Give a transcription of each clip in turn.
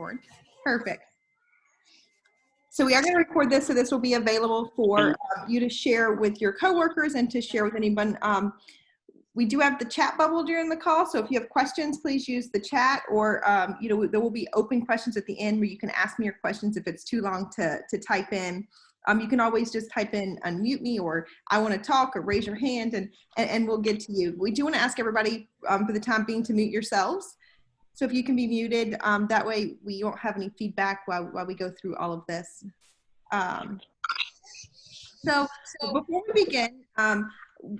record. Perfect. So we are going to record this, so this will be available for you to share with your coworkers and to share with anyone. We do have the chat bubble during the call, so if you have questions, please use the chat, or there will be open questions at the end where you can ask me your questions if it's too long to type in. You can always just type in unmute me, or I want to talk, or raise your hand, and we'll get to you. We do want to ask everybody for the time being to mute yourselves. So if you can be muted, that way we won't have any feedback while we go through all of this. So before we begin, I'm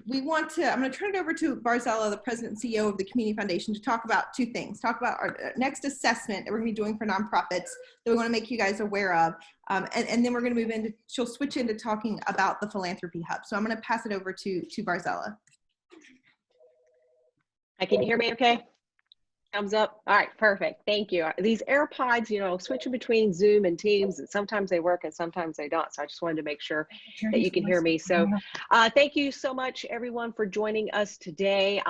going to turn it over to Barzella, the President and CEO of the Community Foundation, to talk about two things. Talk about our next assessment that we're going to be doing for nonprofits that we want to make you guys aware of. And then we're going to move into, she'll switch into talking about the Philanthropy Hub. So I'm going to pass it over to Barzella. Can you hear me okay? Thumbs up. All right, perfect. Thank you. These AirPods, switching between Zoom and Teams, and sometimes they work and sometimes they don't. So I just wanted to make sure that you can hear me. So thank you so much, everyone, for joining us today.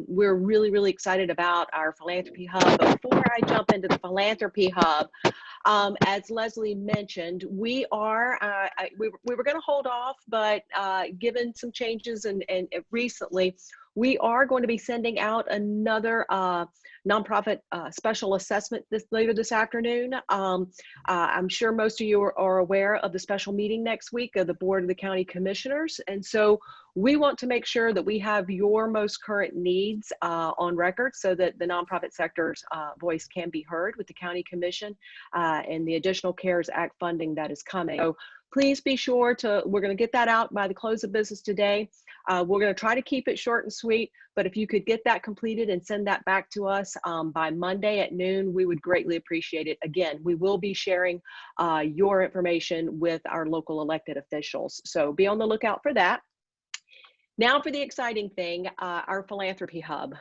We're really, really excited about our Philanthropy Hub. But before I jump into the Philanthropy Hub, as Leslie mentioned, we were going to hold off, but given some changes and recently, we are going to be sending out another nonprofit special assessment later this afternoon. I'm sure most of you are aware of the special meeting next week of the Board of the County Commissioners. And so we want to make sure that we have your most current needs on record so that the nonprofit sector's voice can be heard with the County Commission and the additional CARES Act funding that is coming. So please be sure we're going to get that out by the close of business today. We're going to try to keep it short and sweet, but if you could get that completed and send that back to us by Monday at noon, we would greatly appreciate it. Again, we will be sharing your information with our local elected officials. So be on the lookout for that. Now for the exciting thing, our Philanthropy Hub.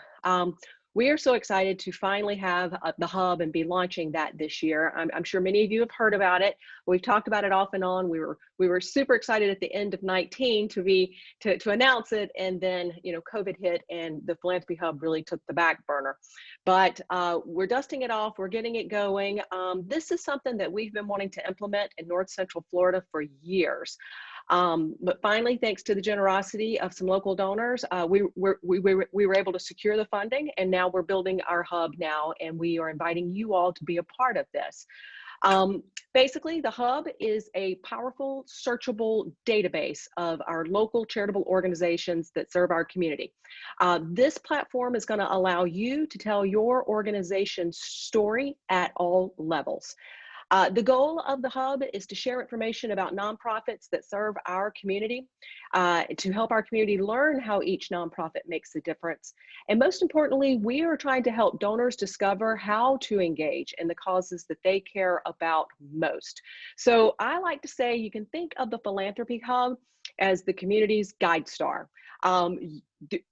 We are so excited to finally have the hub and be launching that this year. I'm sure many of you have heard about it. We've talked about it off and on. We were super excited at the end of 19 to announce it, and then COVID hit and the Philanthropy Hub really took the back burner. But we're dusting it off. We're getting it going. This is something that we've been wanting to implement in North Central Florida for years. But finally, thanks to the generosity of some local donors, we were able to secure the funding, and now we're building our hub now, and we are inviting you all to be a part of this. Basically, the hub is a powerful, searchable database of our local charitable organizations that serve our community. This platform is going to allow you to tell your organization's story at all levels. The goal of the hub is to share information about nonprofits that serve our community, to help our community learn how each nonprofit makes a difference. And most importantly, we are trying to help donors discover how to engage in the causes that they care about most. So I like to say you can think of the Philanthropy Hub as the community's guide star.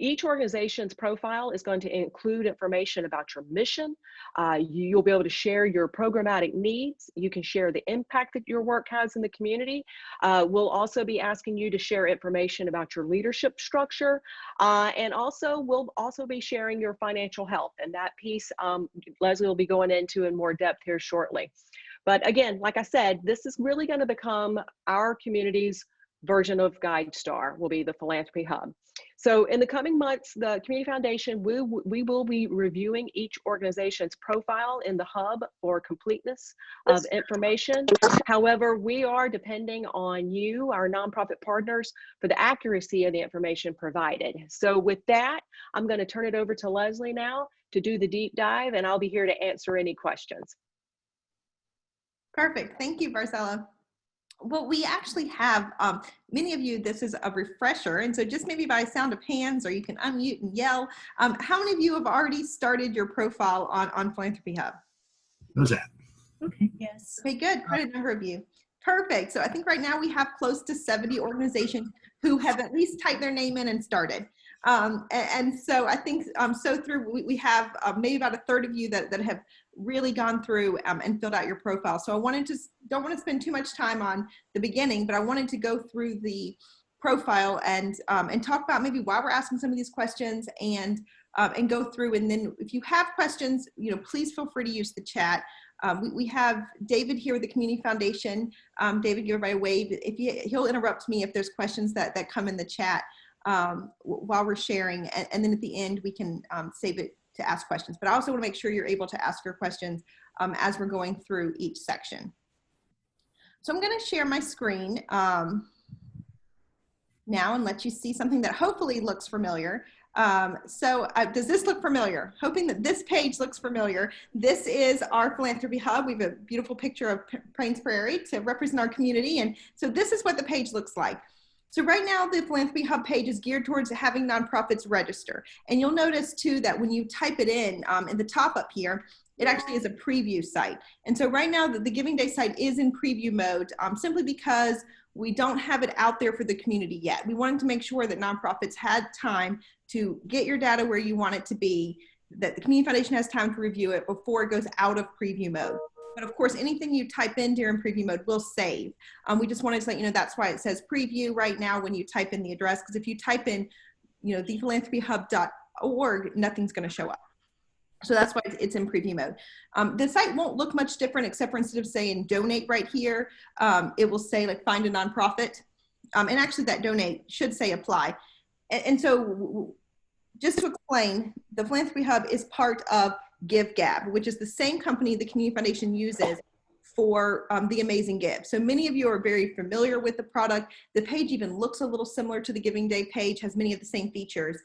Each organization's profile is going to include information about your mission. You'll be able to share your programmatic needs. You can share the impact that your work has in the community. We'll also be asking you to share information about your leadership structure. And also, we'll also be sharing your financial health. And that piece, Leslie will be going into in more depth here shortly. But again, like I said, this is really going to become our community's version of Guide Star, will be the Philanthropy Hub. So in the coming months, the Community Foundation, we will be reviewing each organization's profile in the hub for completeness of information. However, we are depending on you, our nonprofit partners, for the accuracy of the information provided. So with that, I'm going to turn it over to Leslie now to do the deep dive, and I'll be here to answer any questions. Perfect. Thank you, Barzella. Well, we actually have many of you, this is a refresher, and so just maybe by sound of hands, or you can unmute and yell, how many of you have already started your profile on Philanthropy Hub? Who's that? Okay, yes. Okay, good, quite a number of you. Perfect, so I think right now we have close to 70 organizations who have at least typed their name in and started. And so I think we have maybe about a third of you that have really gone through and filled out your profile. So I don't want to spend too much time on the beginning, but I wanted to go through the profile and talk about maybe why we're asking some of these questions and go through. And then if you have questions, please feel free to use the chat. We have David here with the Community Foundation. David, give everybody a wave. He'll interrupt me if there's questions that come in the chat while we're sharing. And then at the end, we can save it to ask questions. But I also want to make sure you're able to ask your questions as we're going through each section. So I'm going to share my screen now and let you see something that hopefully looks familiar. Does this look familiar? Hoping that this page looks familiar. This is our Philanthropy Hub. We have a beautiful picture of Plains Prairie to represent our community. And so this is what the page looks like. So right now the Philanthropy Hub page is geared towards having nonprofits register. And you'll notice too that when you type it in the top up here, it actually is a preview site. And so right now the Giving Day site is in preview mode simply because we don't have it out there for the community yet. We wanted to make sure that nonprofits had time to get your data where you want it to be, that the Community Foundation has time to review it before it goes out of preview mode. But of course, anything you type in during preview mode will save. We just wanted to let you know that's why it says preview right now when you type in the address, because if you type in, thephilanthropyhub.org, nothing's going to show up. So that's why it's in preview mode. The site won't look much different, except for instead of saying donate right here, it will say like find a nonprofit. And actually that donate should say apply. And so just to explain, the Philanthropy Hub is part of GiveGab, which is the same company the Community Foundation uses for the Amazing Give. So many of you are very familiar with the product. The page even looks a little similar to the Giving Day page, has many of the same features.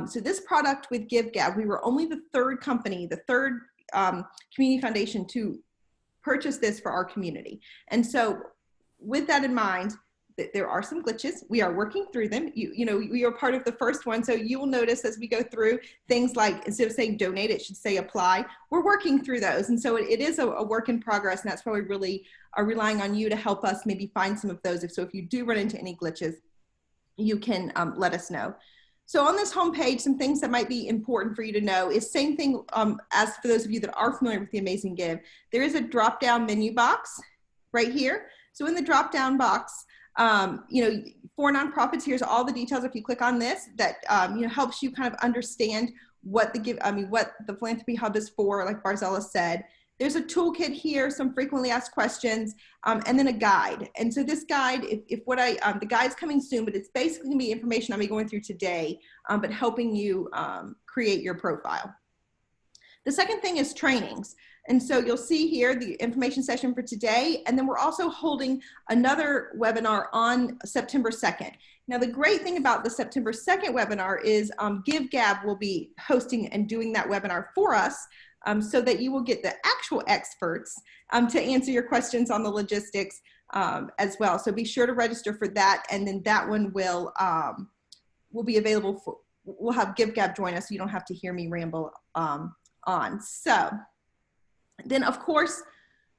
So this product with GiveGab, we were only the third company, the third community foundation to purchase this for our community. And so with that in mind, there are some glitches. We are working through them. We are part of the first one. So you will notice as we go through things like, instead of saying donate, it should say apply. We're working through those. And so it is a work in progress. And that's why we really are relying on you to help us maybe find some of those. So if you do run into any glitches, you can let us know. So on this homepage, some things that might be important for you to know is same thing as for those of you that are familiar with the Amazing Give. There is a drop-down menu box right here. So in the drop-down box, for nonprofits, here's all the details. If you click on this, that helps you kind of understand what the Philanthropy Hub is for, like Barzella said. There's a toolkit here, some frequently asked questions, and then a guide. And so this guide, the guide's coming soon, but it's basically gonna be information I'm going through today, but helping you create your profile. The second thing is trainings. And so you'll see here the information session for today, and then we're also holding another webinar on September 2nd. Now the great thing about the September 2nd webinar is GiveGab will be hosting and doing that webinar for us, so that you will get the actual experts to answer your questions on the logistics as well. So be sure to register for that, and then that one will be available for, we'll have GiveGab join us so you don't have to hear me ramble on. So then of course,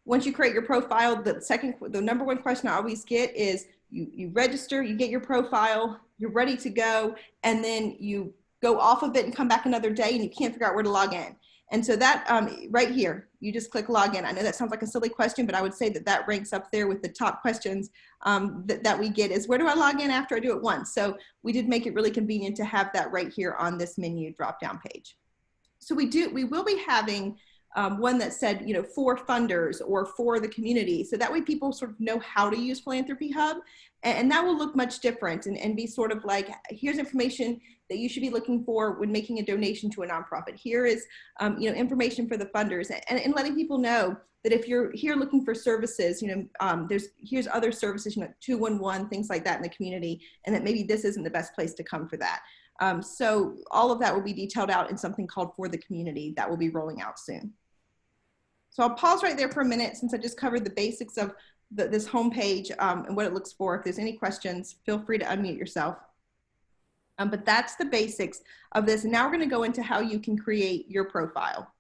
once you create your profile, the number one question I always get is you register, you get your profile, you're ready to go, and then you go off of it and come back another day and you can't figure out where to log in. And so that right here, you just click login. I know that sounds like a silly question, but I would say that ranks up there with the top questions that we get is, where do I log in after I do it once? So we did make it really convenient to have that right here on this menu drop-down page. So we will be having one that said, for funders or for the community. So that way people sort of know how to use Philanthropy Hub, and that will look much different and be sort of like, here's information that you should be looking for when making a donation to a nonprofit. Here is, information for the funders, and letting people know that if you're here looking for services, here's other services, 211, things like that in the community, and that maybe this isn't the best place to come for that. So all of that will be detailed out in something called For the Community that will be rolling out soon. So I'll pause right there for a minute since I just covered the basics of this homepage and what it looks for. If there's any questions, feel free to unmute yourself. But that's the basics of this. And now we're going to go into how you can create your profile.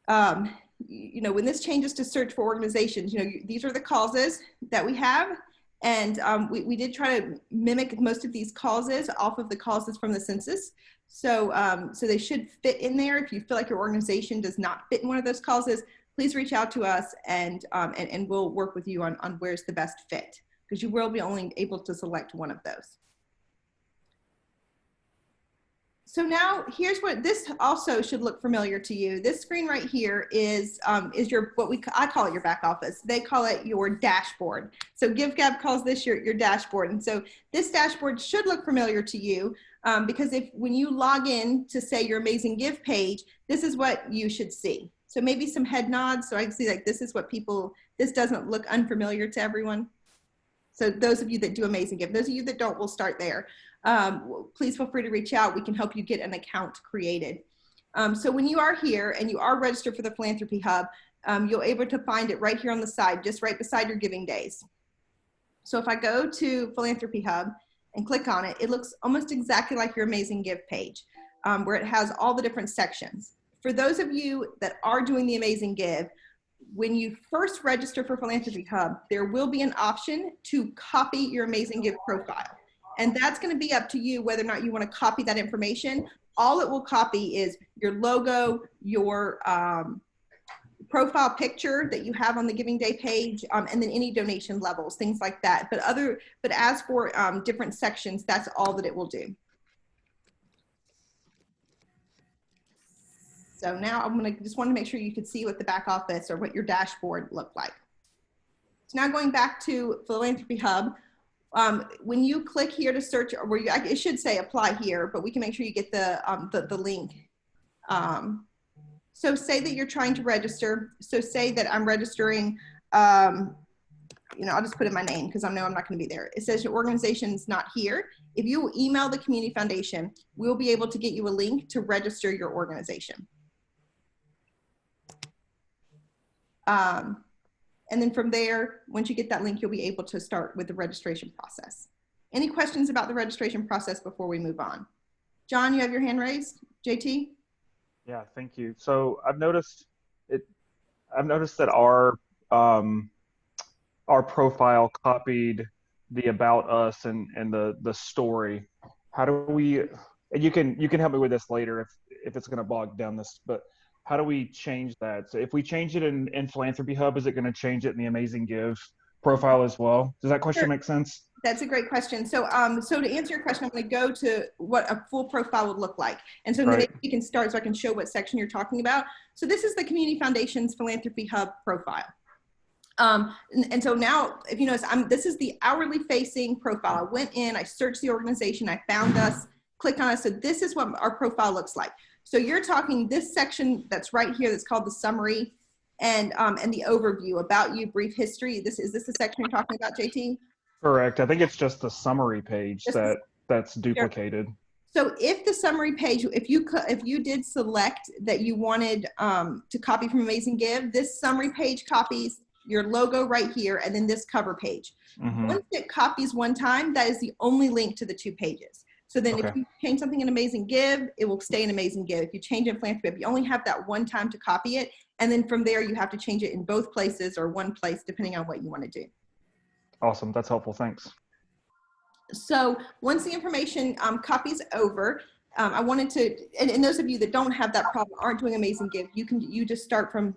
When this changes to search for organizations, these are the causes that we have. And we did try to mimic most of these causes off of the causes from the census. So they should fit in there. If you feel like your organization does not fit in one of those causes, please reach out to us and we'll work with you on where's the best fit, because you will be only able to select one of those. So now here's what this also should look familiar to you. This screen right here is your I call it your back office. They call it your dashboard. So GiveGab calls this your dashboard. And so this dashboard should look familiar to you because when you log in to say your Amazing Give page, this is what you should see. So maybe some head nods. So I can see like this is what this doesn't look unfamiliar to everyone. So those of you that do Amazing Give, those of you that don't, we'll start there. Please feel free to reach out. We can help you get an account created. So when you are here and you are registered for the Philanthropy Hub, you'll able to find it right here on the side, just right beside your giving days. So if I go to Philanthropy Hub and click on it, it looks almost exactly like your Amazing Give page, where it has all the different sections. For those of you that are doing the Amazing Give, when you first register for Philanthropy Hub, there will be an option to copy your Amazing Give profile. And that's going to be up to you whether or not you want to copy that information. All it will copy is your logo, your profile picture that you have on the Giving Day page, and then any donation levels, things like that. But as for different sections, that's all that it will do. So now just want to make sure you could see what the back office or what your dashboard looked like. So now going back to Philanthropy Hub, when you click here to search, or it should say apply here, but we can make sure you get the link. So say that you're trying to register. So say that I'm registering, I'll just put in my name because I know I'm not going to be there. It says your organization's not here. If you email the Community Foundation, we'll be able to get you a link to register your organization. And then from there, once you get that link, you'll be able to start with the registration process. Any questions about the registration process before we move on? John, you have your hand raised. JT? Yeah, thank you. So I've noticed that our profile copied the about us and the story. How do we? And you can help me with this later if it's going to bog down this, but how do we change that? So if we change it in Philanthropy Hub, is it going to change it in the Amazing Give profile as well? Does that question make sense? That's a great question. So, so to answer your question, I'm going to go to what a full profile would look like. And so then you can start so I can show what section you're talking about. So this is the Community Foundation's Philanthropy Hub profile. And so now, if you notice, this is the hourly facing profile. I went in, I searched the organization, I found us, clicked on us. So this is what our profile looks like. So you're talking this section that's right here that's called the summary and the overview, about you, brief history. Is this the section you're talking about, JT? Correct. I think it's just the summary page that's duplicated. So if the summary page, if you did select that you wanted to copy from Amazing Give, this summary page copies your logo right here and then this cover page. Mm-hmm. Once it copies one time, that is the only link to the two pages. So then if you change something in Amazing Give, it will stay in Amazing Give. If you change it in Philanthropy, you only have that one time to copy it. And then from there, you have to change it in both places or one place, depending on what you want to do. Awesome. That's helpful. Thanks. So once the information copies over, I wanted to, and those of you that don't have that problem, aren't doing Amazing Give, you just start from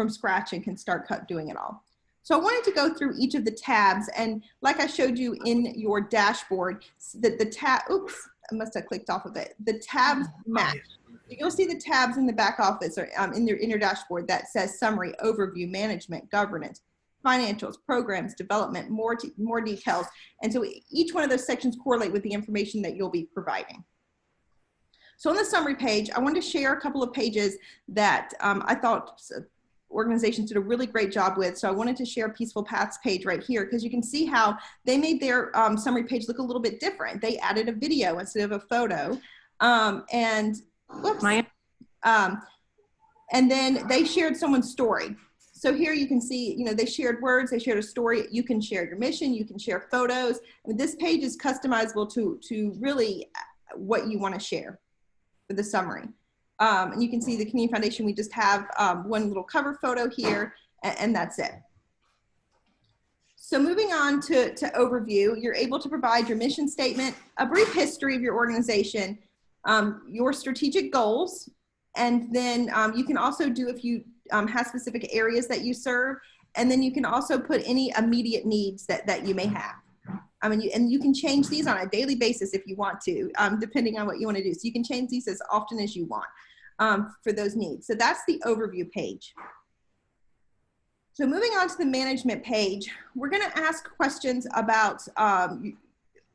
scratch and can start doing it all. So I wanted to go through each of the tabs, and like I showed you in your dashboard, the tab, oops, I must have clicked off of it. The tabs match. You'll see the tabs in the back office or in your dashboard that says summary, overview, management, governance, financials, programs, development, more details. And so each one of those sections correlate with the information that you'll be providing. So on the summary page, I wanted to share a couple of pages that I thought organizations did a really great job with. So I wanted to share Peaceful Paths page right here because you can see how they made their summary page look a little bit different. They added a video instead of a photo. And then they shared someone's story. So here you can see, they shared words, they shared a story. You can share your mission, you can share photos. I mean, this page is customizable to really what you want to share for the summary. And you can see the Community Foundation, we just have one little cover photo here, and that's it. So moving on to overview, you're able to provide your mission statement, a brief history of your organization, your strategic goals, and then you can also do, if you have specific areas that you serve, and then you can also put any immediate needs that you may have. And you can change these on a daily basis if you want to, depending on what you want to do. So you can change these as often as you want for those needs. So that's the overview page. So moving on to the management page, we're going to ask questions about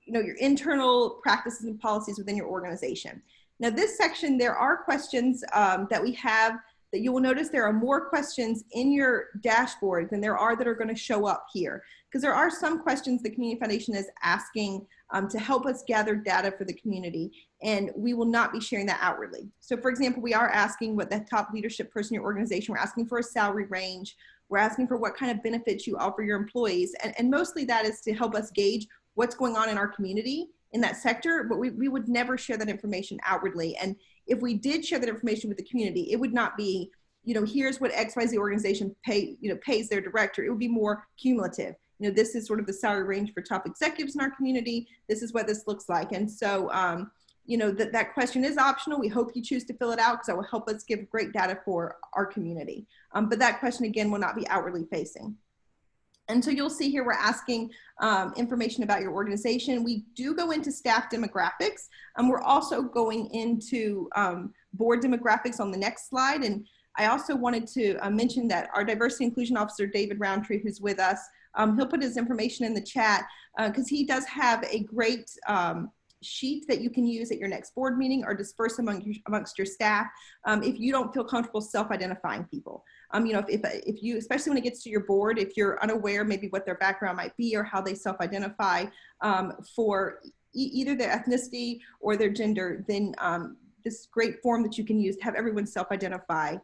your internal practices and policies within your organization. Now this section, there are questions that we have that you will notice there are more questions in your dashboard than there are that are going to show up here. Because there are some questions the Community Foundation is asking to help us gather data for the community, and we will not be sharing that outwardly. So for example, we are asking what the top leadership person in your organization, we're asking for a salary range, we're asking for what kind of benefits you offer your employees, and mostly that is to help us gauge what's going on in our community in that sector, but we would never share that information outwardly. And if we did share that information with the community, it would not be, here's what XYZ organization pays their director. It would be more cumulative. This is sort of the salary range for top executives in our community. This is what this looks like. And so, that question is optional. We hope you choose to fill it out because that will help us give great data for our community. But that question, again, will not be outwardly facing. And so you'll see here we're asking information about your organization. We do go into staff demographics. We're also going into board demographics on the next slide. And I also wanted to mention that our diversity inclusion officer, David Roundtree, who's with us, he'll put his information in the chat because he does have a great sheet that you can use at your next board meeting or disperse amongst your staff if you don't feel comfortable self-identifying people. If you, especially when it gets to your board, if you're unaware maybe what their background might be or how they self-identify for either their ethnicity or their gender, then this great form that you can use to have everyone self-identify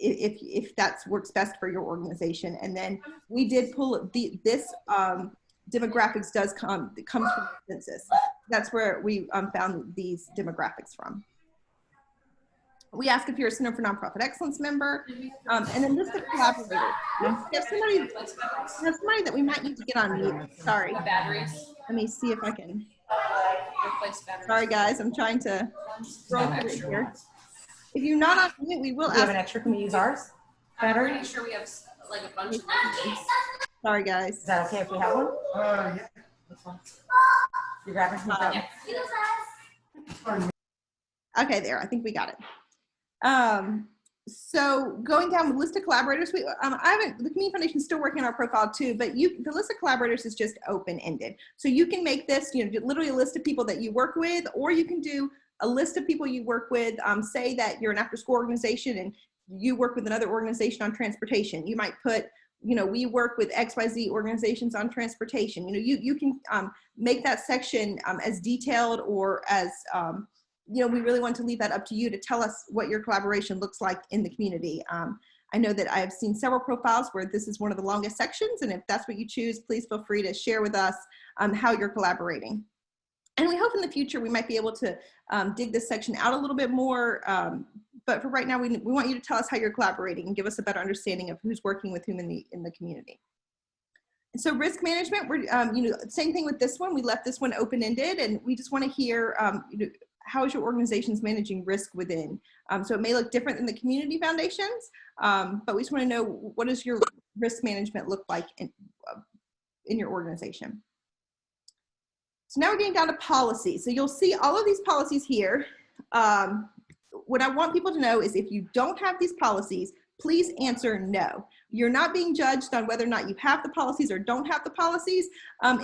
if that works best for your organization. And then we did pull this demographics comes from the census. That's where we found these demographics from. We ask if you're a Center for Nonprofit Excellence member, and then list of collaborators. We have somebody that we might need to get on mute. Sorry. Batteries. Let me see if I can. Sorry, guys. I'm trying to roll through it here. If you're not on mute, we will ask. Do you have an extra? Can we use ours? Battery? I'm sure we have like a bunch of. Sorry, guys. Is that okay if we have one? Yeah. That's fine. You're grabbing some. Okay, there. I think we got it. So going down the list of collaborators, the Community Foundation is still working on our profile too, but the list of collaborators is just open-ended. So you can make this, literally a list of people that you work with, or you can do a list of people you work with. Say that you're an after-school organization and you work with another organization on transportation. You might put, we work with XYZ organizations on transportation. You can make that section as detailed or as, we really want to leave that up to you to tell us what your collaboration looks like in the community. I know that I have seen several profiles where this is one of the longest sections, and if that's what you choose, please feel free to share with us how you're collaborating. And we hope in the future we might be able to dig this section out a little bit more, but for right now, we want you to tell us how you're collaborating and give us a better understanding of who's working with whom in the community. And so risk management, we're same thing with this one. We left this one open-ended, and we just want to hear how is your organization's managing risk within. So it may look different than the community foundations, but we just want to know, what does your risk management look like in your organization? So now we're getting down to policy. So you'll see all of these policies here. What I want people to know is if you don't have these policies, please answer no. You're not being judged on whether or not you have the policies or don't have the policies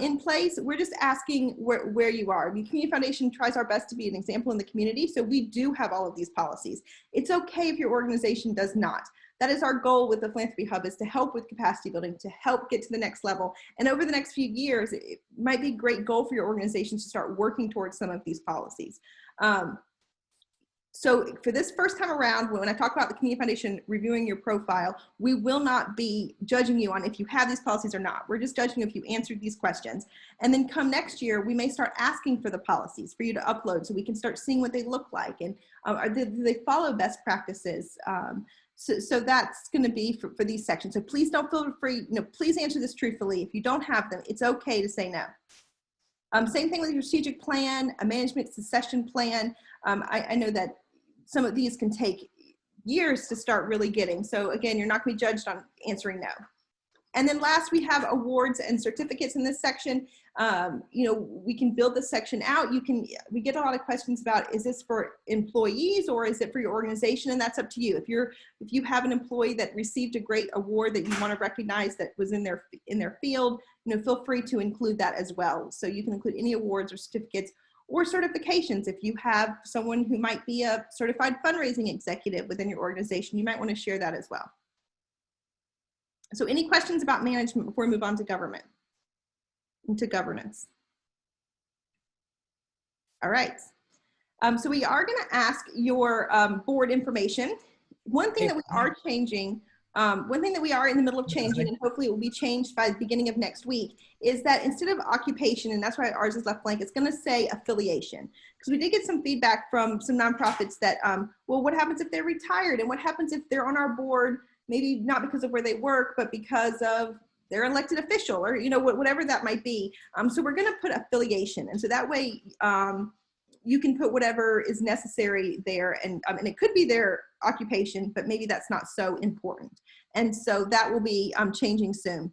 in place. We're just asking where you are. The Community Foundation tries our best to be an example in the community, so we do have all of these policies. It's okay if your organization does not. That is our goal with the Philanthropy Hub, is to help with capacity building, to help get to the next level. And over the next few years, it might be a great goal for your organization to start working towards some of these policies. So for this first time around, when I talk about the Community Foundation reviewing your profile, we will not be judging you on if you have these policies or not. We're just judging if you answered these questions. And then come next year, we may start asking for the policies for you to upload so we can start seeing what they look like. And do they follow best practices? So that's going to be for these sections. So please don't feel free, please answer this truthfully. If you don't have them, it's okay to say no. Same thing with your strategic plan, a management succession plan. I know that some of these can take years to start really getting. So again, you're not going to be judged on answering no. And then last, we have awards and certificates in this section. You know, we can build this section out. We get a lot of questions about, is this for employees or is it for your organization? And that's up to you. If you have an employee that received a great award that you want to recognize that was in their field, you know, feel free to include that as well. So you can include any awards or certificates or certifications. If you have someone who might be a certified fundraising executive within your organization, you might want to share that as well. So any questions about management before we move on to governance? All right. So we are going to ask your board information. One thing that we are changing, one thing that we are in the middle of changing, and hopefully it will be changed by the beginning of next week, is that instead of occupation, and that's why ours is left blank, it's going to say affiliation. Because we did get some feedback from some nonprofits that, well, what happens if they're retired? And what happens if they're on our board, maybe not because of where they work, but because of their elected official, or, you know, whatever that might be. So we're going to put affiliation. And so that way you can put whatever is necessary there. And it could be their occupation, but maybe that's not so important. And so that will be changing soon.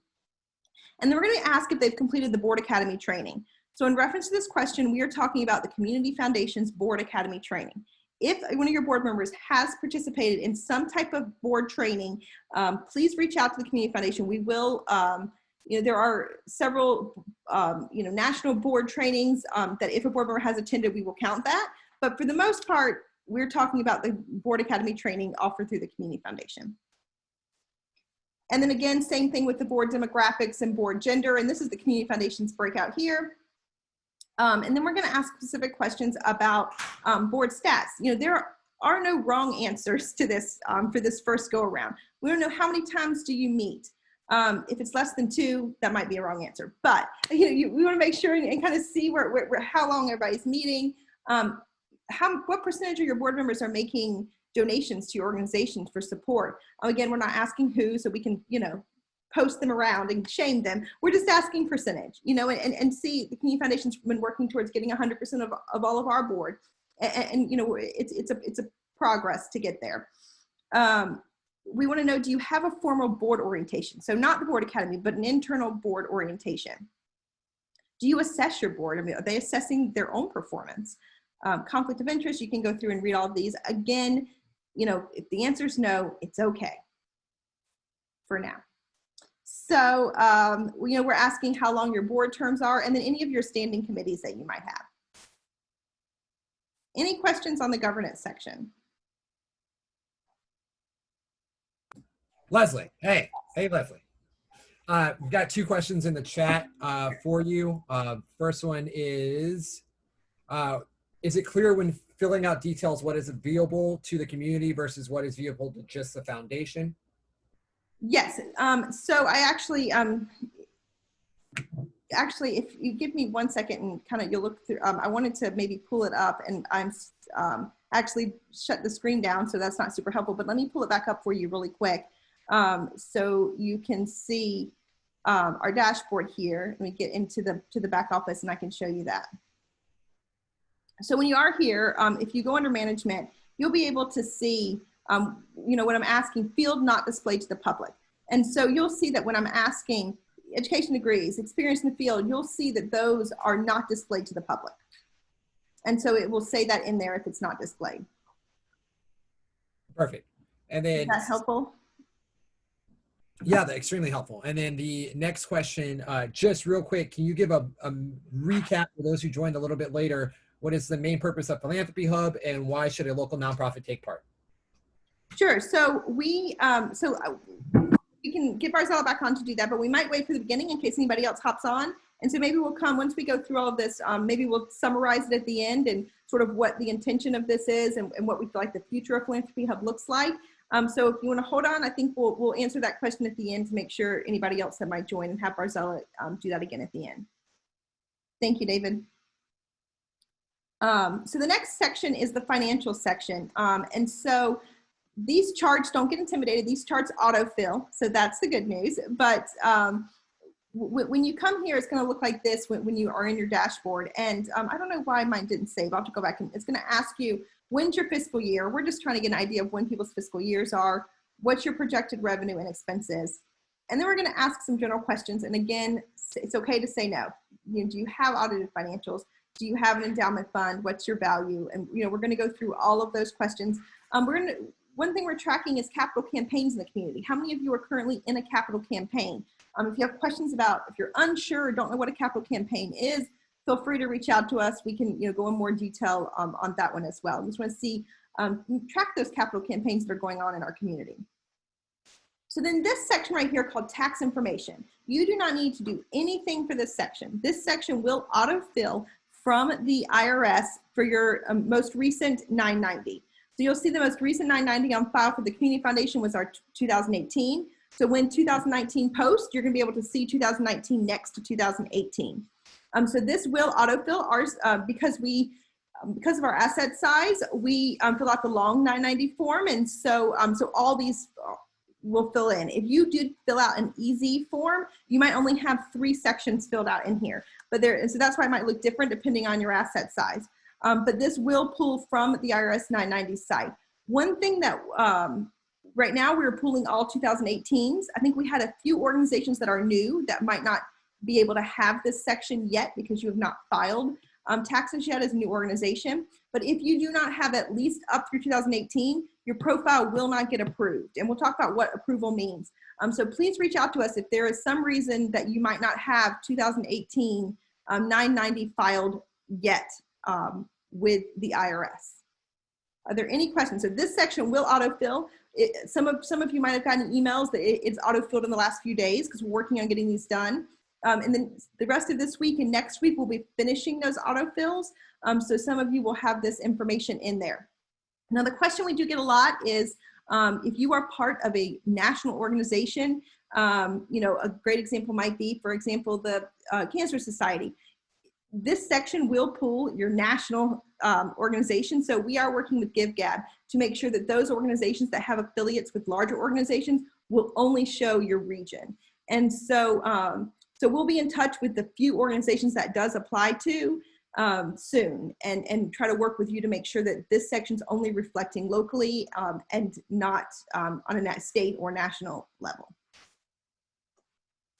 And then we're going to ask if they've completed the Board Academy training. So in reference to this question, we are talking about the Community Foundation's Board Academy training. If one of your board members has participated in some type of board training, please reach out to the Community Foundation. We will, you know, there are several, you know, national board trainings that if a board member has attended, we will count that. But for the most part, we're talking about the Board Academy training offered through the Community Foundation. And then again, same thing with the board demographics and board gender. And this is the Community Foundation's breakout here. And then we're going to ask specific questions about board stats. You know, there are no wrong answers to this for this first go around. We don't know how many times do you meet. If it's less than 2, that might be a wrong answer. But you know, we want to make sure and kind of see how long everybody's meeting. What percentage of your board members are making donations to your organization for support? Again, we're not asking who, so we can, you know, post them around and shame them. We're just asking percentage, you know, and see, the Community Foundation's been working towards getting 100% of all of our board. And you know, it's a progress to get there. We want to know, do you have a formal board orientation? So not the Board Academy, but an internal board orientation. Do you assess your board? I mean, are they assessing their own performance? Conflict of interest, you can go through and read all of these. Again, you know, if the answer is no, it's okay for now. So, you know, we're asking how long your board terms are, and then any of your standing committees that you might have. Any questions on the governance section? Leslie, hey Leslie. We've got 2 questions in the chat for you. First one is it clear when filling out details what is viewable to the community versus what is viewable to just the foundation? Yes. So I actually, if you give me 1 second and kind of you'll look through, I wanted to maybe pull it up, and I'm actually shut the screen down, so that's not super helpful, but let me pull it back up for you really quick. So you can see our dashboard here. Let me get into the back office and I can show you that. So when you are here, if you go under management, you'll be able to see, you know, when I'm asking field not displayed to the public. And so you'll see that when I'm asking education degrees, experience in the field, you'll see that those are not displayed to the public. And so it will say that in there if it's not displayed. Perfect. And then, is that helpful? Yeah, that's extremely helpful. And then the next question, just real quick, can you give a recap for those who joined a little bit later? What is the main purpose of Philanthropy Hub, and why should a local nonprofit take part? Sure. So we can get Barzella back on to do that, but we might wait for the beginning in case anybody else hops on. And so maybe we'll come, once we go through all of this, maybe we'll summarize it at the end and sort of what the intention of this is and what we feel like the future of Philanthropy Hub looks like. So if you want to hold on, I think we'll answer that question at the end to make sure anybody else that might join, and have Barzella do that again at the end. Thank you, David. So the next section is the financial section. And so these charts, don't get intimidated, these charts autofill, so that's the good news. But when you come here, it's going to look like this when you are in your dashboard. And I don't know why mine didn't save. I'll have to go back, and it's going to ask you, when's your fiscal year? We're just trying to get an idea of when people's fiscal years are, what's your projected revenue and expenses. And then we're going to ask some general questions. And again, it's okay to say no. You know, do you have audited financials? Do you have an endowment fund? What's your value? And you know, we're going to go through all of those questions. One thing we're tracking is capital campaigns in the community. How many of you are currently in a capital campaign? If you have questions about, if you're unsure or don't know what a capital campaign is, feel free to reach out to us. We can, you know, go in more detail on that one as well. We just want to see, track those capital campaigns that are going on in our community. So then this section right here called tax information, you do not need to do anything for this section. This section will autofill from the IRS for your most recent 990. So you'll see the most recent 990 on file for the Community Foundation was our 2018. So when 2019 posts, you're going to be able to see 2019 next to 2018. So this will autofill ours because of our asset size. We fill out the long 990 form, and so all these will fill in. If you did fill out an easy form, you might only have 3 sections filled out in here. But so that's why it might look different depending on your asset size. But this will pull from the IRS 990 site. One thing that right now we're pulling all 2018s. I think we had a few organizations that are new that might not be able to have this section yet because you have not filed taxes yet as a new organization. But if you do not have at least up through 2018, your profile will not get approved. And we'll talk about what approval means. So please reach out to us if there is some reason that you might not have 2018 990 filed yet with the IRS. Are there any questions? So this section will autofill. Some of you might have gotten emails that it's autofilled in the last few days because we're working on getting these done. And then the rest of this week and next week, we'll be finishing those autofills. So some of you will have this information in there. Now, the question we do get a lot is if you are part of a national organization, you know, a great example might be, for example, the Cancer Society. This section will pull your national organization. So we are working with GiveGab to make sure that those organizations that have affiliates with larger organizations will only show your region. And so, so we'll be in touch with the few organizations that does apply to soon and try to work with you to make sure that this section's only reflecting locally and not on a state or national level.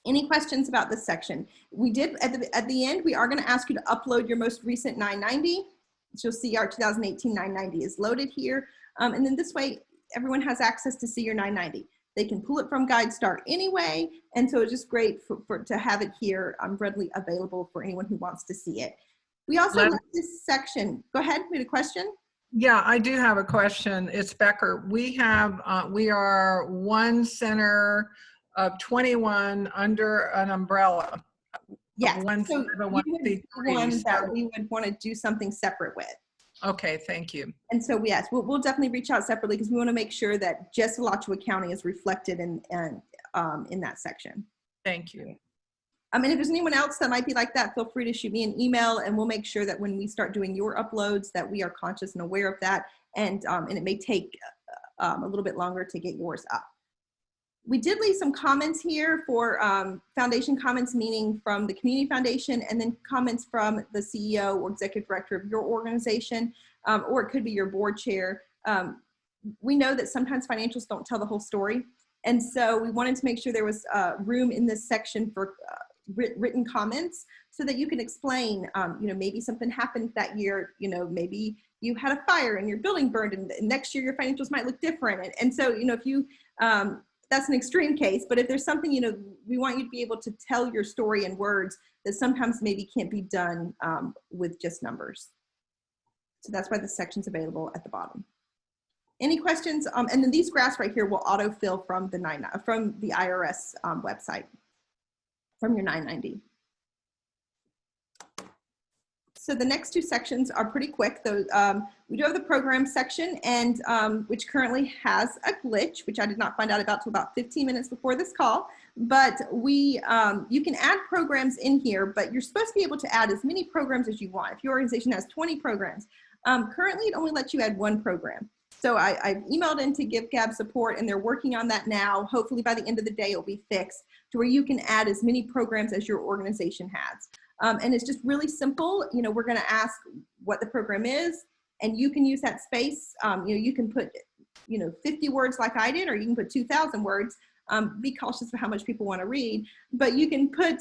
Any questions about this section? We did, at the end, we are going to ask you to upload your most recent 990. So you'll see our 2018 990 is loaded here. And then this way, everyone has access to see your 990. They can pull it from GuideStar anyway. And so it's just great to have it here readily available for anyone who wants to see it. We also like this section. Go ahead, we had a question. Yeah, I do have a question. It's Becker. We have, we are one center of 21 under an umbrella. Yes, One so you would be the one that we would want to do something separate with. Okay, thank you. And so yes, we'll definitely reach out separately because we want to make sure that just Alachua County is reflected in that section. Thank you. And if there's anyone else that might be like that, feel free to shoot me an email and we'll make sure that when we start doing your uploads that we are conscious and aware of that. And it may take a little bit longer to get yours up. We did leave some comments here for foundation comments, meaning from the Community Foundation, and then comments from the CEO or executive director of your organization, or it could be your board chair. We know that sometimes financials don't tell the whole story. And so we wanted to make sure there was room in this section for written comments so that you can explain, you know, maybe something happened that year, you know, maybe you had a fire and your building burned and next year your financials might look different. And so, you know, if you, that's an extreme case, but if there's something, you know, we want you to be able to tell your story in words that sometimes maybe can't be done with just numbers. So that's why this section's available at the bottom. Any questions? And then these graphs right here will autofill from the IRS website, from your 990. So the next two sections are pretty quick. Those, we do have the program section, and which currently has a glitch, which I did not find out about till about 15 minutes before this call. But you can add programs in here, but you're supposed to be able to add as many programs as you want. If your organization has 20 programs, currently it only lets you add 1 program. So I've emailed into GiveGab support, and they're working on that now. Hopefully by the end of the day, it'll be fixed to where you can add as many programs as your organization has. And it's just really simple. You know, we're going to ask what the program is, and you can use that space. You know, you can put, you know, 50 words like I did, or you can put 2,000 words. Be cautious of how much people want to read, but you can put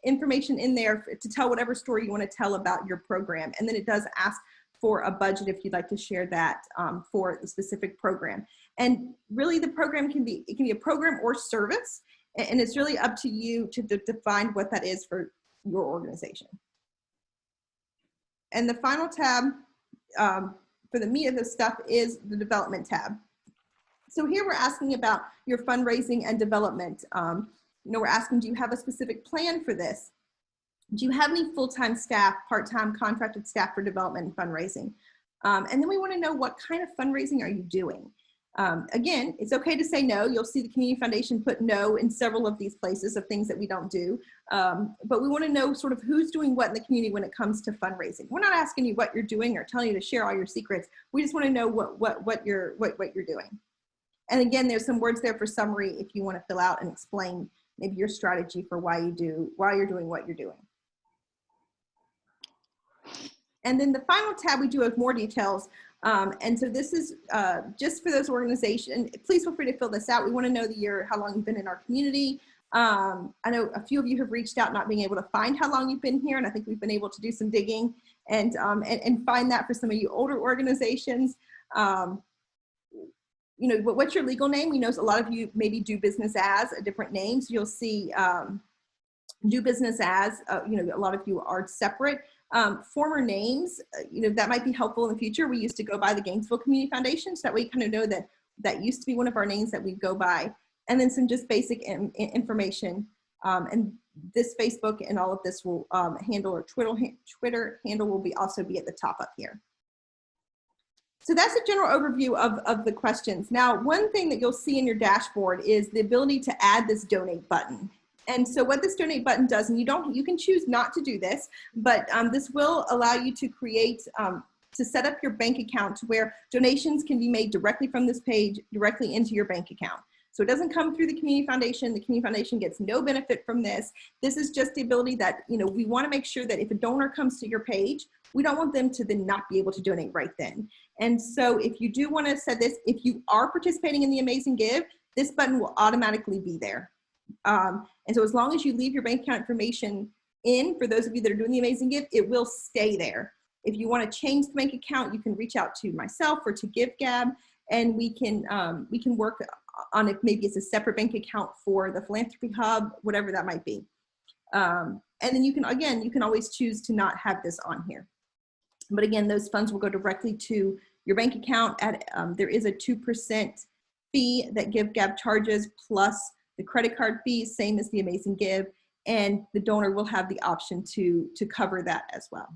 information in there to tell whatever story you want to tell about your program. And then it does ask for a budget if you'd like to share that for the specific program. And really the program can be a program or service, and it's really up to you to define what that is for your organization. And the final tab for the meat of this stuff is the development tab. So here we're asking about your fundraising and development. We're asking, do you have a specific plan for this? Do you have any full-time staff, part-time contracted staff for development and fundraising? And then we want to know, what kind of fundraising are you doing? Again, it's okay to say no. You'll see the Community Foundation put no in several of these places of things that we don't do. But we want to know sort of who's doing what in the community when it comes to fundraising. We're not asking you what you're doing or telling you to share all your secrets. We just want to know what you're doing. And again, there's some words there for summary if you want to fill out and explain maybe your strategy for why you're doing what you're doing. And then the final tab, we do have more details. And so this is just for those organizations. Please feel free to fill this out. We want to know the year, how long you've been in our community. I know a few of you have reached out not being able to find how long you've been here, and I think we've been able to do some digging and find that for some of you older organizations. What's your legal name? We know a lot of you maybe do business as a different name. So you'll see do business as, a lot of you are separate. Former names, that might be helpful in the future. We used to go by the Gainesville Community Foundation, so that way you kind of know that that used to be one of our names that we go by. And then some just basic information. And this Facebook and all of this will handle, or Twitter handle will also be at the top up here. So that's a general overview of the questions. Now, one thing that you'll see in your dashboard is the ability to add this donate button. And so what this donate button does, and you can choose not to do this, but this will allow you to create, to set up your bank account to where donations can be made directly from this page, directly into your bank account. So it doesn't come through the Community Foundation. The Community Foundation gets no benefit from this. This is just the ability that, we want to make sure that if a donor comes to your page, we don't want them to then not be able to donate right then. And so if you do want to set this, if you are participating in the Amazing Give, this button will automatically be there. And so as long as you leave your bank account information in, for those of you that are doing the Amazing Give, it will stay there. If you want to change the bank account, you can reach out to myself or to GiveGab, and we can work on if maybe it's a separate bank account for the Philanthropy Hub, whatever that might be. And then you can always choose to not have this on here. But again, those funds will go directly to your bank account. There is a 2% fee that GiveGab charges, plus the credit card fee, same as the Amazing Give, and the donor will have the option to cover that as well.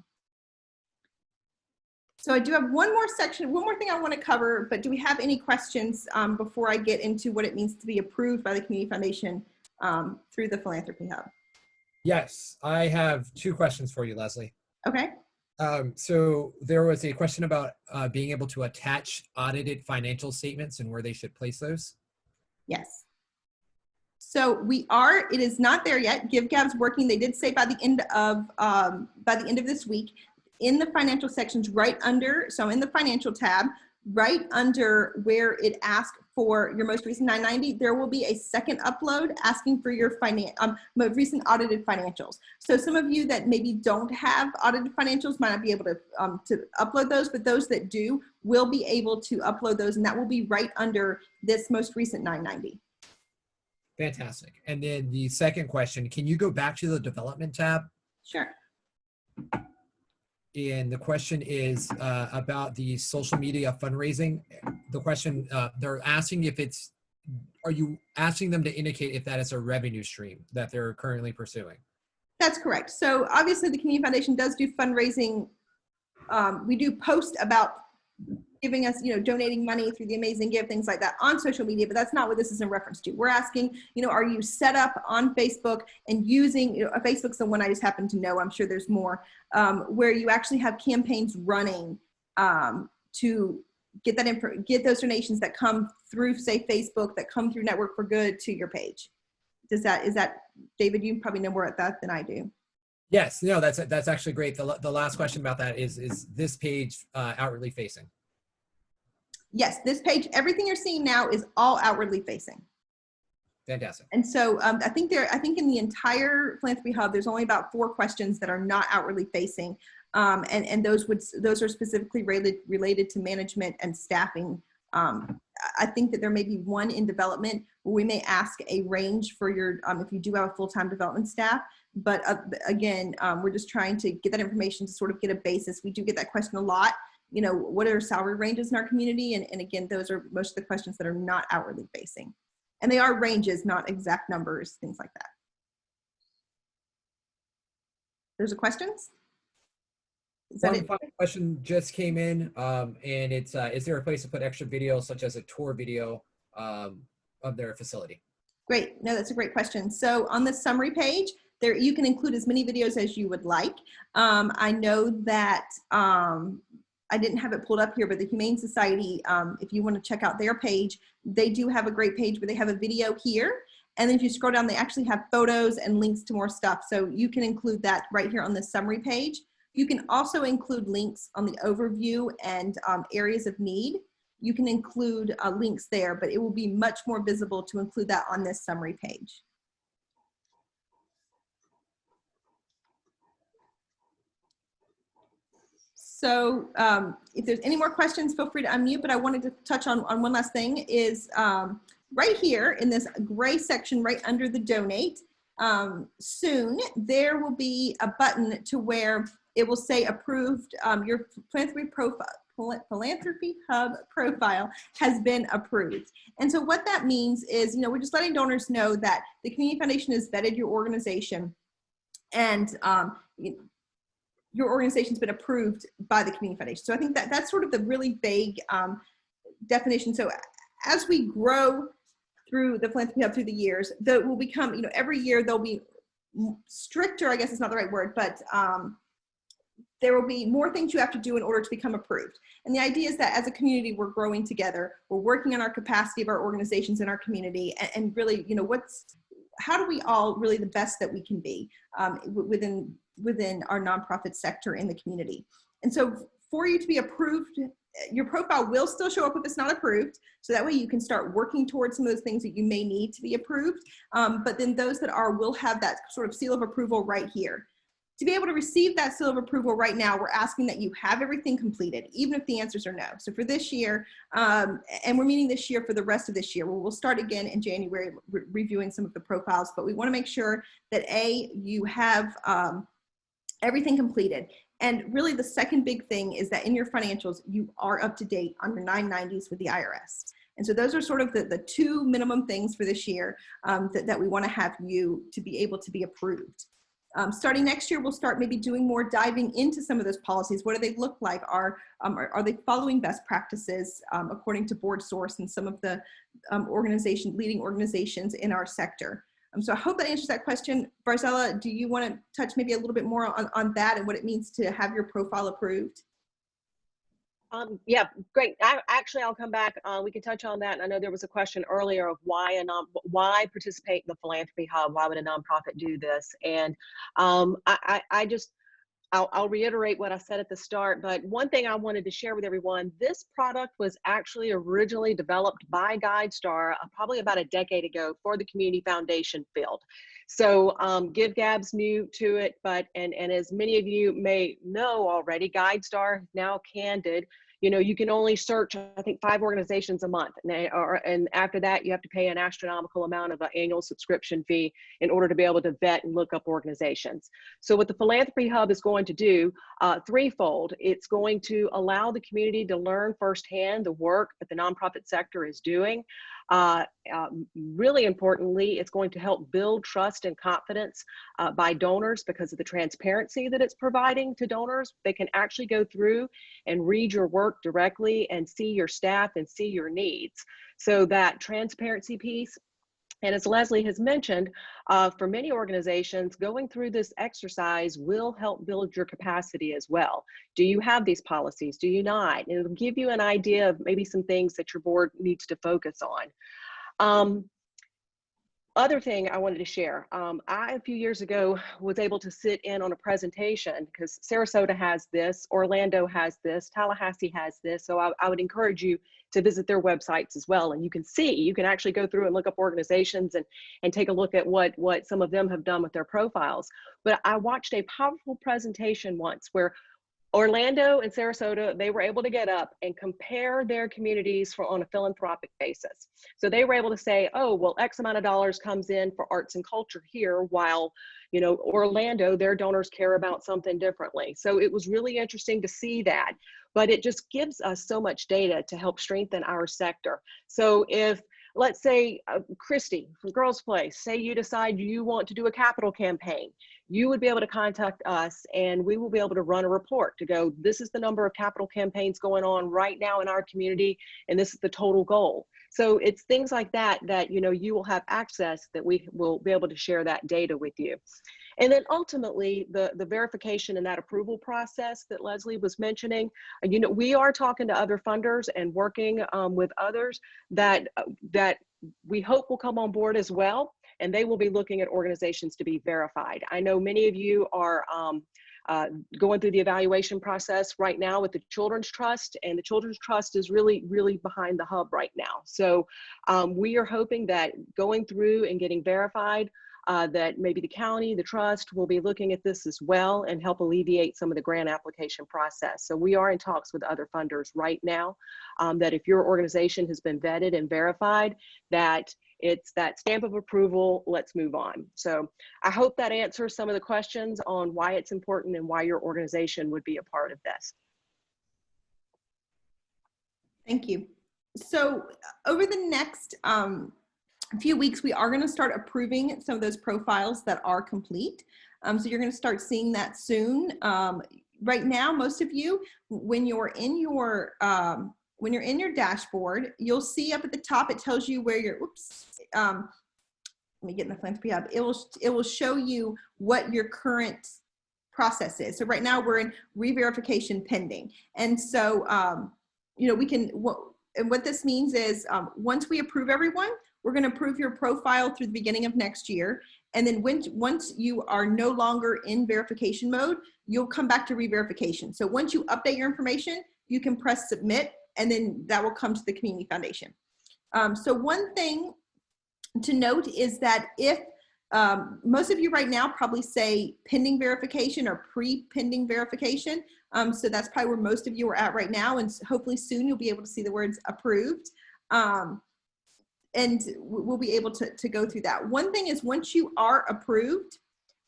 So I do have one more section, one more thing I want to cover, but do we have any questions before I get into what it means to be approved by the Community Foundation through the Philanthropy Hub? Yes, I have two questions for you, Leslie. Okay. So there was a question about being able to attach audited financial statements and where they should place those. Yes. So it is not there yet. GiveGab's working. They did say by the end of this week, in the financial sections right under, so in the financial tab, right under where it asks for your most recent 990, there will be a second upload asking for your most recent audited financials. So some of you that maybe don't have audited financials might not be able to upload those, but those that do will be able to upload those, and that will be right under this most recent 990. Fantastic. And then the second question, can you go back to the development tab? Sure. And the question is about the social media fundraising. The question, they're asking if are you asking them to indicate if that is a revenue stream that they're currently pursuing? That's correct. So obviously the Community Foundation does do fundraising. We do post about giving us, donating money through the Amazing Give, things like that on social media, but that's not what this is in reference to. We're asking, are you set up on Facebook and using, Facebook's the one I just happen to know, I'm sure there's more, where you actually have campaigns running to get those donations that come through, say, Facebook, that come through Network for Good to your page. Is that, David, you probably know more at that than I do. Yes, no, that's actually great. The last question about that is this page outwardly facing? Yes, this page, everything you're seeing now is all outwardly facing. Fantastic. And so I think in the entire Philanthropy Hub, there's only about 4 questions that are not outwardly facing. And those are specifically related to management and staffing. I think that there may be one in development where we may ask a range for your, if you do have a full-time development staff, but again, we're just trying to get that information to sort of get a basis. We do get that question a lot, you know, what are salary ranges in our community? And again, those are most of the questions that are not outwardly facing. And they are ranges, not exact numbers, things like that. There's a questions? One final question just came in, and it's, is there a place to put extra video, such as a tour video of their facility? Great. No, that's a great question. So on the summary page, there you can include as many videos as you would like. I know that I didn't have it pulled up here, but the Humane Society, if you want to check out their page, they do have a great page where they have a video here. And then if you scroll down, they actually have photos and links to more stuff. So you can include that right here on the summary page. You can also include links on the overview and areas of need. You can include links there, but it will be much more visible to include that on this summary page. So if there's any more questions, feel free to unmute, but I wanted to touch on one last thing is right here in this gray section right under the donate, soon there will be a button to where it will say approved, your Philanthropy Hub profile has been approved. And so what that means is, you know, we're just letting donors know that the Community Foundation has vetted your organization and your organization's been approved by the Community Foundation. So I think that that's sort of the really vague definition. So as we grow through the Philanthropy Hub through the years, that will become, you know, every year there'll be stricter, I guess it's not the right word, but there will be more things you have to do in order to become approved. And the idea is that as a community, we're growing together. We're working on our capacity of our organizations in our community and really, you know, how do we all really the best that we can be within our nonprofit sector in the community. And so for you to be approved, your profile will still show up if it's not approved. So that way you can start working towards some of those things that you may need to be approved. But then those that are will have that sort of seal of approval right here. To be able to receive that seal of approval right now, we're asking that you have everything completed, even if the answers are no. So for this year, and we're meeting this year for the rest of this year, we'll start again in January reviewing some of the profiles, but we want to make sure that you have everything completed. And really the second big thing is that in your financials, you are up to date on your 990s with the IRS. And so those are sort of the 2 minimum things for this year that we want to have you to be able to be approved. Starting next year, we'll start maybe doing more diving into some of those policies. What do they look like? Are they following best practices according to Board Source and some of the leading organizations in our sector? So I hope that answers that question. Barzella, do you want to touch maybe a little bit more on that and what it means to have your profile approved? Yeah, great. I'll come back. We can touch on that. I know there was a question earlier of why participate in the Philanthropy Hub? Why would a nonprofit do this? And I'll reiterate what I said at the start, but one thing I wanted to share with everyone, this product was actually originally developed by GuideStar probably about a decade ago for the Community Foundation field. So GiveGab's new to it, and as many of you may know already, GuideStar now candid. You know, you can only search, I think, 5 organizations a month. And after that, you have to pay an astronomical amount of an annual subscription fee in order to be able to vet and look up organizations. So what the Philanthropy Hub is going to do, threefold. It's going to allow the community to learn firsthand the work that the nonprofit sector is doing. Really importantly, it's going to help build trust and confidence by donors because of the transparency that it's providing to donors. They can actually go through and read your work directly and see your staff and see your needs. So that transparency piece. And as Leslie has mentioned, for many organizations, going through this exercise will help build your capacity as well. Do you have these policies? Do you not? And it'll give you an idea of maybe some things that your board needs to focus on. other thing I wanted to share, I, a few years ago, was able to sit in on a presentation because Sarasota has this, Orlando has this, Tallahassee has this. So I would encourage you to visit their websites as well. And you can actually go through and look up organizations and take a look at what some of them have done with their profiles. But I watched a powerful presentation once where Orlando and Sarasota, they were able to get up and compare their communities on a philanthropic basis. So they were able to say, oh, well, X amount of dollars comes in for arts and culture here, while, you know, Orlando, their donors care about something differently. So it was really interesting to see that, but it just gives us so much data to help strengthen our sector. So if, let's say, Christy from Girls Place, say you decide you want to do a capital campaign, you would be able to contact us and we will be able to run a report to go, this is the number of capital campaigns going on right now in our community, and this is the total goal. So it's things like that, you know, you will have access, that we will be able to share that data with you. And then ultimately, the verification and that approval process that Leslie was mentioning, you know, we are talking to other funders and working with others that we hope will come on board as well, and they will be looking at organizations to be verified. I know many of you are going through the evaluation process right now with the Children's Trust, and the Children's Trust is really, really behind the hub right now. So we are hoping that going through and getting verified, that maybe the county, the trust will be looking at this as well and help alleviate some of the grant application process. So we are in talks with other funders right now, that if your organization has been vetted and verified, that it's that stamp of approval, let's move on. So I hope that answers some of the questions on why it's important and why your organization would be a part of this. Thank you. So over the next few weeks, we are going to start approving some of those profiles that are complete. So you're going to start seeing that soon. Right now, most of you, when you're in your dashboard, you'll see up at the top, it tells you where you're, let me get in the Philanthropy Hub. It will show you what your current process is. So right now we're in re-verification pending. And so, you know, we can, and what this means is once we approve everyone, we're going to approve your profile through the beginning of next year. And then once you are no longer in verification mode, you'll come back to re-verification. So once you update your information, you can press submit, and then that will come to the Community Foundation. So one thing to note is that if most of you right now probably say pending verification or pre-pending verification. So that's probably where most of you are at right now. And hopefully soon you'll be able to see the words approved. And we'll be able to go through that. One thing is, once you are approved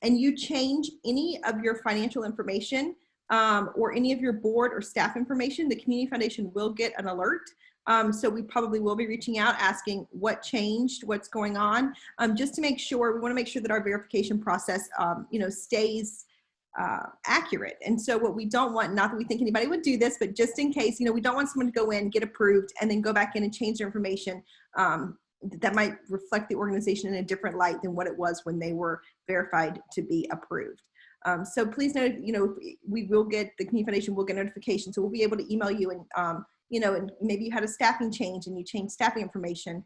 and you change any of your financial information or any of your board or staff information, the Community Foundation will get an alert. So we probably will be reaching out asking what changed, what's going on, just to make sure, we want to make sure that our verification process, you know, stays accurate. And so what we don't want, not that we think anybody would do this, but just in case, you know, we don't want someone to go in, get approved, and then go back in and change their information that might reflect the organization in a different light than what it was when they were verified to be approved. So please note, you know, we will get, the Community Foundation will get notification. So we'll be able to email you and, you know, and maybe you had a staffing change and you changed staffing information.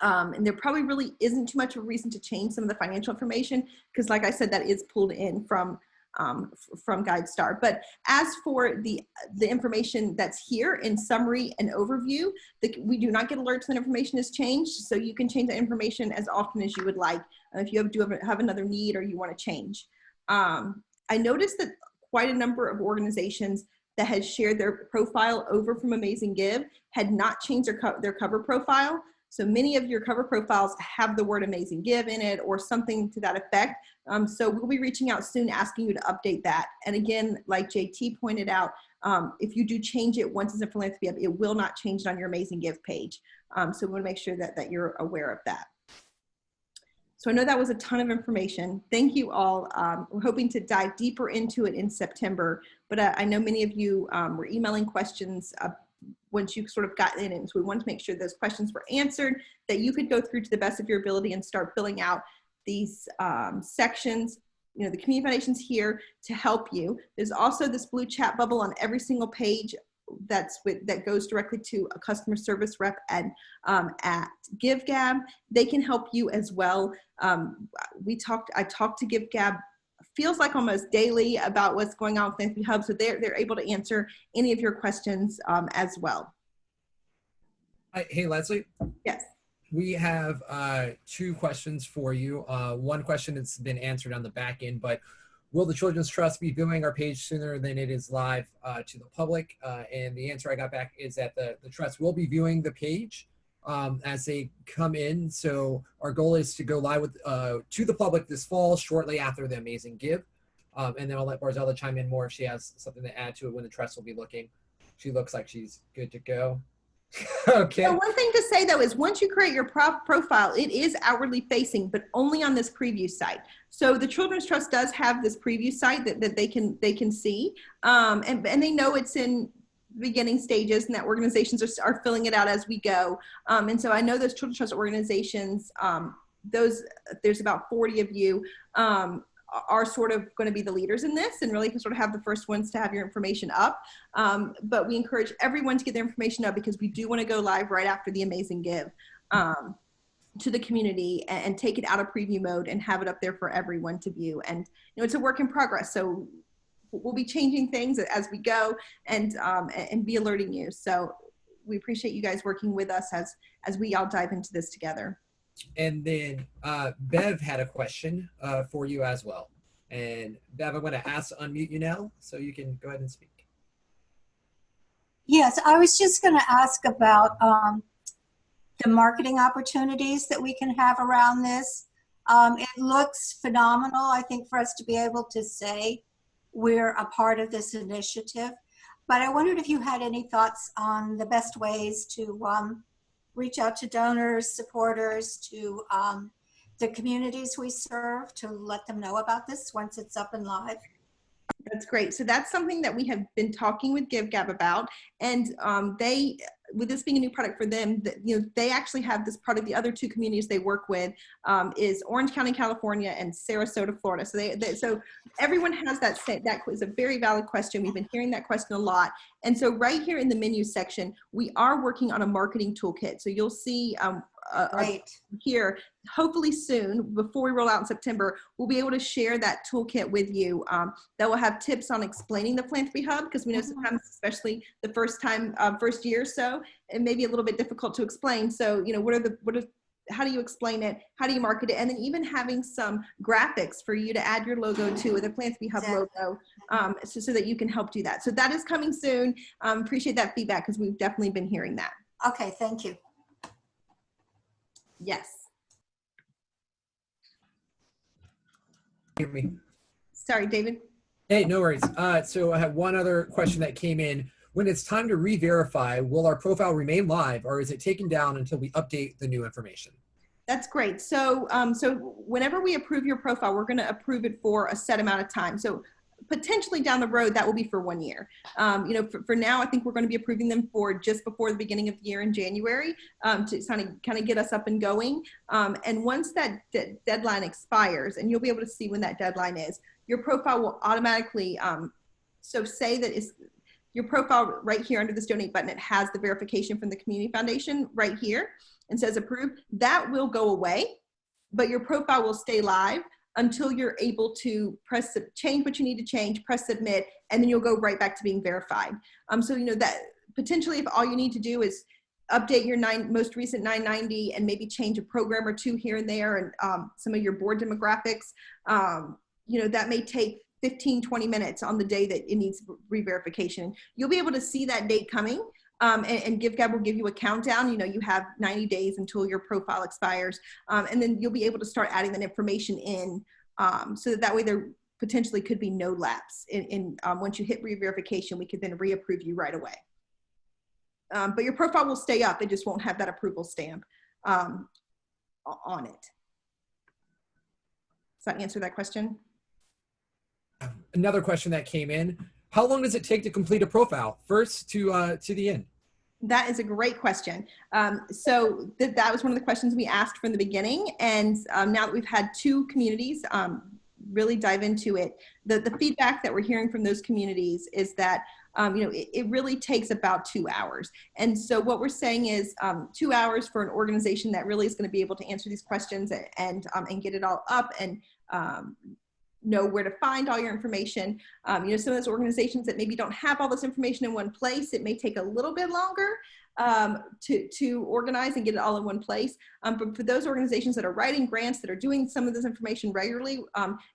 And there probably really isn't too much of a reason to change some of the financial information, because like I said, that is pulled in from GuideStar. But as for the information that's here in summary and overview, we do not get alerts when information is changed, so you can change that information as often as you would like if you have another need or you want to change. I noticed that quite a number of organizations that had shared their profile over from Amazing Give had not changed their cover profile. So many of your cover profiles have the word Amazing Give in it or something to that effect. So we'll be reaching out soon asking you to update that. And again, like JT pointed out, if you do change it once it's in Philanthropy Hub, it will not change it on your Amazing Give page. So we want to make sure that you're aware of that. So I know that was a ton of information. Thank you all. We're hoping to dive deeper into it in September, but I know many of you were emailing questions once you sort of got in it. So we wanted to make sure those questions were answered, that you could go through to the best of your ability and start filling out these sections. You know, the Community Foundation's here to help you. There's also this blue chat bubble on every single page that goes directly to a customer service rep at GiveGab. They can help you as well. I talked to GiveGab, feels like almost daily, about what's going on with Philanthropy Hub, so they're able to answer any of your questions as well. Hey, Leslie. Yes. We have 2 questions for you. One question that's been answered on the back end, but will the Children's Trust be viewing our page sooner than it is live to the public? And the answer I got back is that the Trust will be viewing the page as they come in. So our goal is to go live with to the public this fall, shortly after the Amazing Give. And then I'll let Barzella chime in more if she has something to add to it when the Trust will be looking. She looks like she's good to go. Okay. So one thing to say though is once you create your profile, it is outwardly facing, but only on this preview site. So the Children's Trust does have this preview site that they can see, and they know it's in beginning stages and that organizations are filling it out as we go. And so I know those Children's Trust organizations, there's about 40 of you, are sort of going to be the leaders in this and really can sort of have the first ones to have your information up. But we encourage everyone to get their information up because we do want to go live right after the Amazing Give to the community and take it out of preview mode and have it up there for everyone to view. And it's a work in progress. So we'll be changing things as we go and be alerting you. So we appreciate you guys working with us as we all dive into this together. And then Bev had a question for you as well. And Bev, I'm going to unmute you now so you can go ahead and speak. Yes, I was just going to ask about the marketing opportunities that we can have around this. It looks phenomenal, I think, for us to be able to say we're a part of this initiative. But I wondered if you had any thoughts on the best ways to reach out to donors, supporters, to the communities we serve, to let them know about this once it's up and live. That's great. So that's something that we have been talking with GiveGab about, and they, with this being a new product for them, they actually have this product. The other 2 communities they work with is Orange County, California, and Sarasota, Florida. So so everyone has that is a very valid question. We've been hearing that question a lot. And so right here in the menu section, we are working on a marketing toolkit. So you'll see here, hopefully soon, before we roll out in September, we'll be able to share that toolkit with you that will have tips on explaining the Philanthropy Hub, because we know sometimes, especially the first year or so, it may be a little bit difficult to explain. So, how do you explain it? How do you market it? And then even having some graphics for you to add your logo to, with a Philanthropy Hub logo, so that you can help do that. So that is coming soon. Appreciate that feedback because we've definitely been hearing that. Okay, thank you. Yes. Hear me? Sorry, David. Hey, no worries. So I have one other question that came in. When it's time to re-verify, will our profile remain live or is it taken down until we update the new information? That's great. So, so whenever we approve your profile, we're going to approve it for a set amount of time. So potentially down the road, that will be for 1 year. For now, I think we're going to be approving them for just before the beginning of the year in January to kind of get us up and going. And once that deadline expires, and you'll be able to see when that deadline is, your profile will automatically, so say that it's your profile right here under this donate button, it has the verification from the Community Foundation right here and says approved. That will go away, but your profile will stay live until you're able to change what you need to change, press submit, and then you'll go right back to being verified. So that potentially, if all you need to do is update your most recent 990 and maybe change a program or 2 here and there, and some of your board demographics, that may take 15-20 minutes on the day that it needs re-verification. You'll be able to see that date coming. And GiveGab will give you a countdown. You have 90 days until your profile expires. And then you'll be able to start adding that information in so that way there potentially could be no lapse. Once you hit re-verification, we could then reapprove you right away. But your profile will stay up. It just won't have that approval stamp on it. Does that answer that question? Another question that came in. How long does it take to complete a profile, first to the end? That is a great question. So that was one of the questions we asked from the beginning. And now that we've had 2 communities really dive into it, the feedback that we're hearing from those communities is that it really takes about 2 hours. And so what we're saying is 2 hours for an organization that really is going to be able to answer these questions and get it all up and know where to find all your information. Some of those organizations that maybe don't have all this information in one place, it may take a little bit longer to organize and get it all in one place. But for those organizations that are writing grants, that are doing some of this information regularly,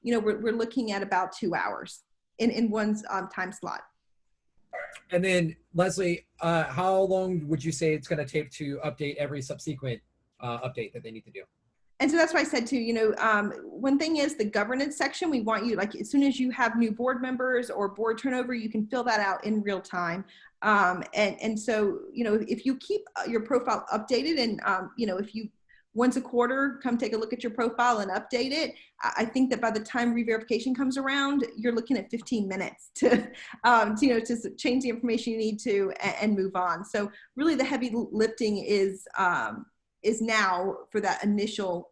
we're looking at about 2 hours in one's time slot. And then Leslie, how long would you say it's going to take to update every subsequent update that they need to do? And so that's why I said too, one thing is the governance section. We want you, like, as soon as you have new board members or board turnover, you can fill that out in real time. And so, if you keep your profile updated and, if you once a quarter come take a look at your profile and update it, I think that by the time re-verification comes around, you're looking at 15 minutes to change the information you need to and move on. So really the heavy lifting is now for that initial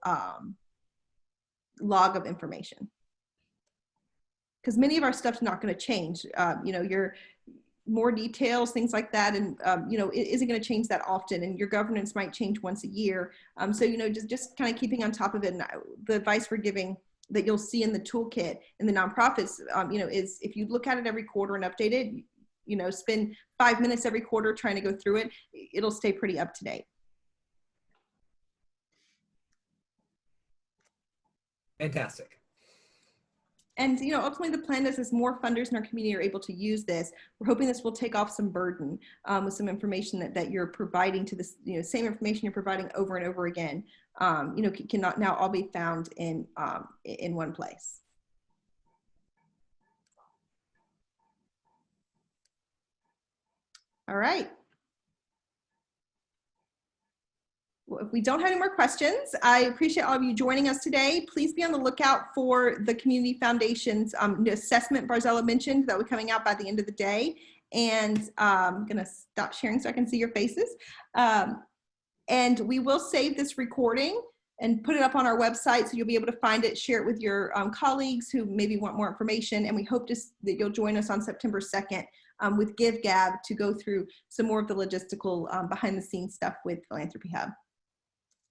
log of information. Because many of our stuff's not going to change. Your more details, things like that, and it isn't going to change that often, and your governance might change once a year. So just kind of keeping on top of it. And the advice we're giving that you'll see in the toolkit in the nonprofits, is if you look at it every quarter and update it, spend 5 minutes every quarter trying to go through it, it'll stay pretty up to date. Fantastic. And ultimately the plan is as more funders in our community are able to use this, we're hoping this will take off some burden with some information that you're providing to this, same information you're providing over and over again, cannot now all be found in one place. All right. Well, if we don't have any more questions, I appreciate all of you joining us today. Please be on the lookout for the Community Foundation's assessment Barzella mentioned that will be coming out by the end of the day. And I'm going to stop sharing so I can see your faces. And we will save this recording and put it up on our website so you'll be able to find it, share it with your colleagues who maybe want more information. And we hope that you'll join us on September 2nd with GiveGab to go through some more of the logistical behind the scenes stuff with Philanthropy Hub.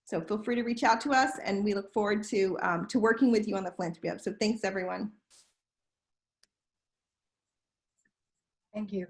So feel free to reach out to us, and we look forward to working with you on the Philanthropy Hub. So thanks, everyone. Thank you.